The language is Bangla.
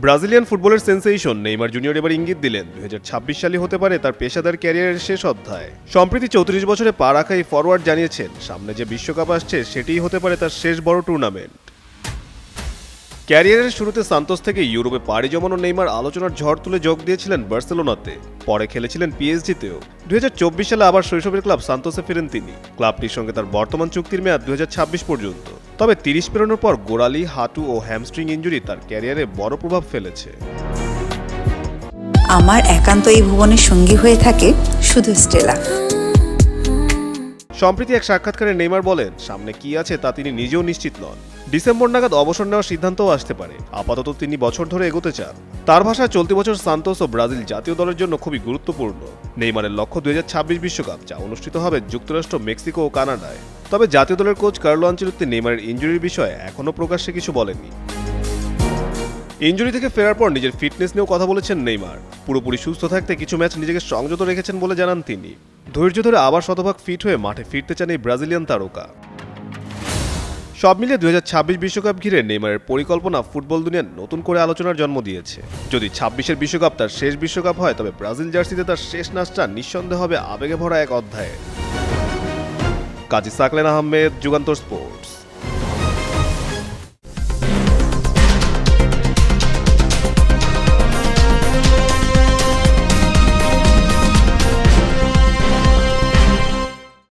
ব্রাজিলিয়ান ফুটবলের সেন্সেশন নেইমার জুনিয়র এবার ইঙ্গিত দিলেন 2026 সালে হতে পারে তার পেশাদার ক্যারিয়ারের শেষ অধ্যায়। সম্প্রতি 34 বছরে পা রাখা এই ফরওয়ার্ড জানিয়েছেন সামনে যে বিশ্বকাপ আসছে সেটিই হতে পারে তার শেষ বড় টুর্নামেন্ট। ক্যারিয়ারের শুরুতে সান্তোস থেকে ইউরোপে পাড়ি জমানো নেইমার আলোচনার ঝড় তুলে যোগ দিয়েছিলেন বার্সেলোনাতে, পরে খেলেছিলেন পিএসজিতেও। 2024 সালে আবার শৈশবের ক্লাব সান্তোসে ফিরেন তিনি। ক্লাবটির সঙ্গে তার বর্তমান চুক্তির মেয়াদ 2026 পর্যন্ত। তবে 30 পেরোনোর পর গোড়ালি, হাঁটু ও হ্যামস্ট্রিং ইনজুরি তার ক্যারিয়ারে বড় প্রভাব ফেলেছে। আমার একান্ত এই ভুবনের সঙ্গী হয়ে থাকে শুধু স্টেলা। সম্প্রতি এক সাক্ষাৎকারে নেইমার বলেন সামনে কি আছে তা তিনি নিজেও নিশ্চিত নন। ডিসেম্বর নাগাদ অবসর নেওয়ার সিদ্ধান্তও আসতে পারে। আপাতত তিনি বছর ধরে এগোতে চান। তার ভাষায় চলতি বছর সান্তোস ও ব্রাজিল জাতীয় দলের জন্য খুবই গুরুত্বপূর্ণ। নেইমারের লক্ষ্য 2026 বিশ্বকাপ, যা অনুষ্ঠিত হবে যুক্তরাষ্ট্র, মেক্সিকো ও কানাডায়। তবে জাতীয় দলের কোচ কার্লো আনচেলত্তি নেইমারের ইনজুরির বিষয়ে এখনও প্রকাশ্যে কিছু বলেননি। ইনজুরি থেকে ফেরার পর নিজের ফিটনেস নিয়েও কথা বলেছেন নেইমার। পুরোপুরি সুস্থ থাকতে কিছু ম্যাচ নিজেকে সংযত রেখেছেন বলে জানান তিনি। ধৈর্য ধরে আবার শতভাগ ফিট হয়ে মাঠে ফিরতে চান এই ব্রাজিলিয়ান তারকা। সব মিলিয়ে 2026 বিশ্বকাপ ঘিরে নেইমারের পরিকল্পনা ফুটবল দুনিয়ার নতুন করে আলোচনার জন্ম দিয়েছে। যদি 26-এর বিশ্বকাপ তার শেষ বিশ্বকাপ হয়, তবে ব্রাজিল জার্সিতে তার শেষ নাচটা নিঃসন্দেহে হবে আবেগে ভরা এক অধ্যায়ে। কাজী সাকলেন আহমেদ, যুগান্তর স্পোর্টস।